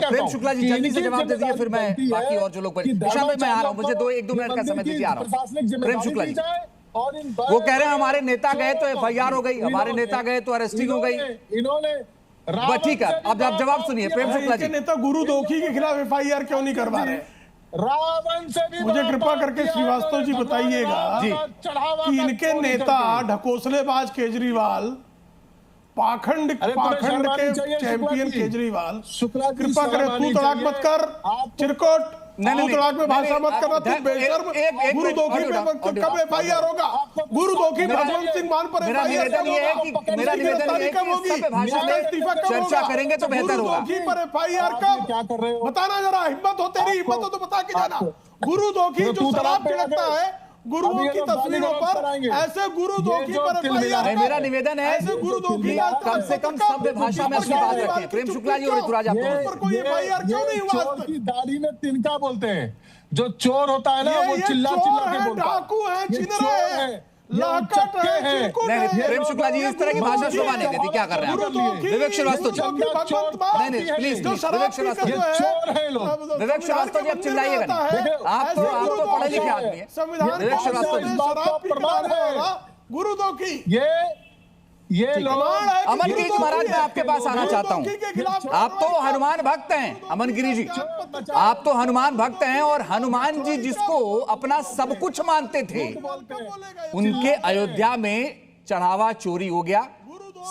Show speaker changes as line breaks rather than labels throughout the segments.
प्रेम शुक्ला जी जल्दी से जवाब दे दीजिए, फिर मैं बाकी और जो लोग निशांत भाई मैं आ रहा हूँ, मुझे एक दो मिनट का समय दीजिए, आ रहा हूँ। प्रेम शुक्ला जी वो कह रहे हैं हमारे नेता गए तो एफआईआर हो गई, हमारे नेता गए तो अरेस्टिंग हो गई।
इन्होंने
ठीक है, अब आप जवाब सुनिए प्रेम शुक्ला जी।
नेता गुरु दोखी के खिलाफ एफआईआर क्यों नहीं करवा रहे?
रावण से भी
मुझे कृपा करके श्रीवास्तव जी बताइएगा कि इनके नेता ढकोसलेबाज केजरीवाल, पाखंड के चैंपियन केजरीवाल, कृपा करे तू तड़ाक मत कर, चिरकोट तू तड़ाक में भाषा मत करना, तू बेशर्म। गुरु दोखी पे कब एफआईआर होगा? गुरु दोखी भगवंत सिंह मान पर एफआईआर कब होगा?
मेरा निवेदन कब होगी? चर्चा करेंगे तो बेहतर होगा।
गुरु दोखी पर एफआईआर कब?
क्या कर रहे हो?
बताना जरा, हिम्मत हो तेरी, हिम्मत हो तो बता के जाना। गुरु दोखी जो शराब छिड़कता है गुरुओं की तस्वीरों पर, ऐसे गुरु दोखी पर एफआईआर।
मेरा निवेदन है
ऐसे गुरु दोखी
कम से कम सभ्य भाषा में अपनी बात रखें। प्रेम शुक्ला जी और ऋतुराज आप
पर कोई एफआईआर क्यों नहीं हुआ?
चोर की दाढ़ी में तिनका बोलते हैं। जो चोर होता है ना वो चिल्ला चिल्ला के बोलता है,
डाकू है,
ये
छिनरा
चोर
है,
है,
लाकट है,
नहीं,
चिरकुट है।
प्रेम शुक्ला जी इस तरह की भाषा शोभा नहीं देती, क्या कर रहे हैं आप? विवेक श्रीवास्तव जी नहीं प्लीज विवेक श्रीवास्तव जी,
चोर है लोग।
विवेक श्रीवास्तव जी आप चिल्लाइएगा नहीं, आप तो पढ़े लिखे आदमी है। विवेक श्रीवास्तव जी
गुरु दोखी
ये लोग
अमनगिरी जी महाराज मैं आपके पास आना चाहता हूं। आप तो हनुमान भक्त हैं अमनगिरी जी, आप तो हनुमान भक्त हैं, और हनुमान जी जिसको अपना सब कुछ मानते थे उनके अयोध्या में चढ़ावा चोरी हो गया,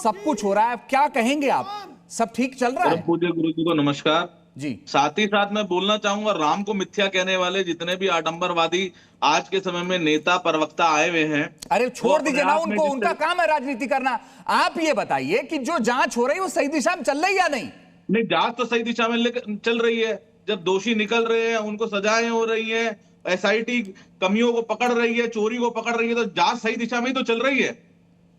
सब कुछ हो रहा है, क्या कहेंगे आप? सब ठीक चल रहा है?
पूज्य गुरु जी को नमस्कार
जी।
साथ ही साथ मैं बोलना चाहूंगा, राम को मिथ्या कहने वाले जितने भी आडंबरवादी आज के समय में नेता प्रवक्ता आए हुए हैं,
अरे छोड़ दीजिए ना उनको, उनका काम है राजनीति करना। आप ये बताइए कि जो जांच हो रही है वो सही दिशा में चल रही है या नहीं?
नहीं, जांच तो सही दिशा में चल रही है। जब दोषी निकल रहे हैं, उनको सजाएं हो रही है, एसआईटी कमियों को पकड़ रही है, चोरी को पकड़ रही है, तो जांच सही दिशा में ही तो चल रही है।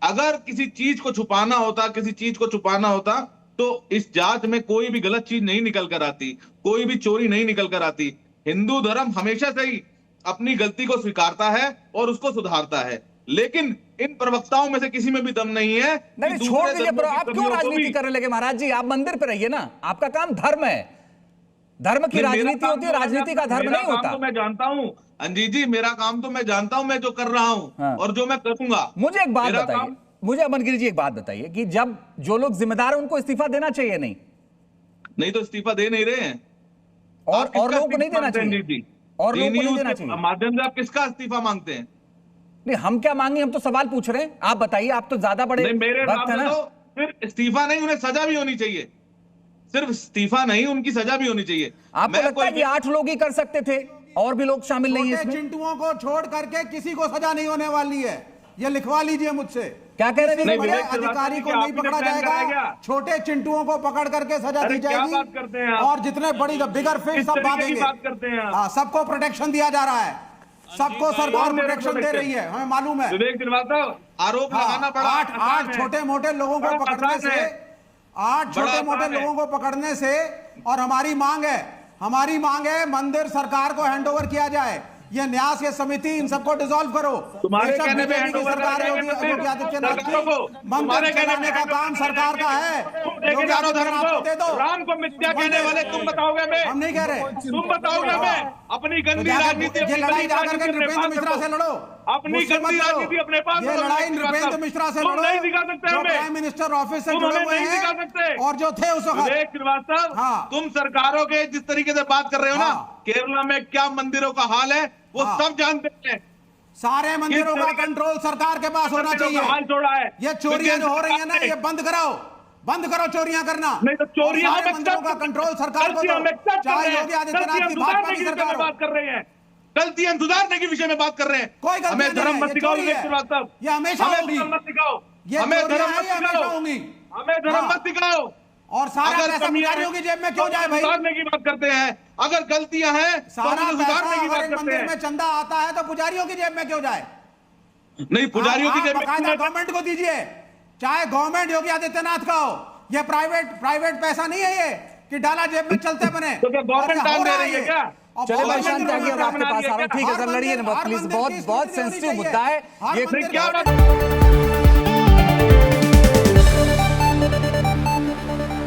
अगर किसी चीज को छुपाना होता तो इस जांच में कोई भी गलत चीज नहीं निकल कर आती, कोई भी चोरी नहीं निकल कर आती। हिंदू धर्म हमेशा से ही अपनी गलती को स्वीकारता है और उसको सुधारता है, लेकिन इन प्रवक्ताओं में से किसी में भी दम नहीं है।
नहीं छोड़ दीजिए ब्रो, आप क्यों राजनीति करने लगे महाराज जी? आप मंदिर पे रहिए ना, आपका काम धर्म है, धर्म की राजनीति होती है, राजनीति का धर्म नहीं होता।
मैं जानता हूं अंजी जी, मेरा काम तो मैं जानता हूं, मैं जो कर रहा हूं और जो मैं करूंगा।
मुझे एक बात बताइए, मुझे अमनगिरी जी एक बात बताइए कि जब जो लोग जिम्मेदार हैं उनको इस्तीफा देना चाहिए नहीं
तो इस्तीफा दे नहीं रहे हैं,
और लोगों को नहीं देना चाहिए, और लोगों को नहीं देना चाहिए।
माध्यम से आप किसका इस्तीफा मांगते हैं?
नहीं हम क्या मांगे, हम तो सवाल पूछ रहे हैं, आप बताइए, आप तो ज्यादा बड़े
मेरे
वक्त है ना।
तो फिर इस्तीफा नहीं, उन्हें सजा भी होनी चाहिए। सिर्फ इस्तीफा नहीं, उनकी सजा भी होनी चाहिए।
आपको लगता है कि 8 लोग ही कर सकते थे, और भी लोग शामिल नहीं है इसमें?
चिंटुओं को छोड़ करके किसी को सजा नहीं होने वाली है, ये लिखवा लीजिए मुझसे।
क्या कह रहे हैं?
बड़े अधिकारी को नहीं पकड़ा जाएगा, छोटे चिंटुओं को पकड़ करके सजा दी जाएगी, और जितने बड़ी बिगर फिश सब भागेंगे। हाँ, सबको प्रोटेक्शन दिया जा रहा है, सबको सरकार प्रोटेक्शन दे रही है, हमें मालूम है।
विवेक श्रीवास्तव, आरोप लगाना पड़ा।
8 छोटे मोटे लोगों को पकड़ने से, 8 छोटे मोटे लोगों को पकड़ने से, और हमारी मांग है मंदिर सरकार को हैंडओवर किया जाए। ये न्यास ये समिति इन सबको डिसॉल्व करो।
तुम्हारे कहने पे
सरकार योगी आदित्यनाथ की मंदिर चलाने का काम सरकार का है। योगी आदित्यनाथ को दे दो।
राम को मिथ्या कहने वाले तुम बताओगे? मैं
हम नहीं कह रहे,
तुम बताओगे? मैं अपनी गंदी राजनीति,
ये लड़ाई जाकर के नृपेंद्र मिश्रा से लड़ो,
अपनी गंदी राजनीति अपने पास।
ये लड़ाई नृपेंद्र मिश्रा से लड़ो,
नहीं दिखा सकते हमें,
प्राइम मिनिस्टर ऑफिस से जुड़े हुए हैं और जो थे उस वक्त।
विवेक श्रीवास्तव, तुम सरकारों के जिस तरीके से बात कर रहे हो ना, केरला में क्या मंदिरों का हाल है वो सब जानते हैं।
सारे मंदिरों का कंट्रोल सरकार के पास होना चाहिए।
हाल छोड़ा है,
ये चोरियां जो हो रही है ना, ये बंद करो चोरियां करना।
नहीं तो चोरियां
मंदिरों का कंट्रोल सरकार को दो, चाहे योगी आदित्यनाथ की भाजपा की सरकार
बात कर रहे हैं, गलतियां सुधारने के विषय में बात कर रहे हैं।
कोई गलती
हमें धर्म मत सिखाओ,
ये हमेशा होगी,
मत सिखाओ,
हमें धर्म
मत सिखाओ।
और सारा पैसा पुजारियों की जेब में क्यों जाए भाई?
सुधारने की बात करते हैं, अगर गलतियां हैं
सारा
तो सुधारने की बात करते
मंदिर
हैं।
में चंदा आता है तो पुजारियों की जेब में क्यों जाए?
नहीं, पुजारियों की जेब में
गवर्नमेंट को दीजिए, चाहे गवर्नमेंट योगी आदित्यनाथ का हो, ये प्राइवेट पैसा नहीं है ये कि डाला जेब में चलते बने।
तो क्या गवर्नमेंट दान दे रही है क्या?
चले भाई शांत आगे, अब आपके पास आ रहा हूं। ठीक है सर, लड़िए ना प्लीज, बहुत सेंसिटिव मुद्दा है ये।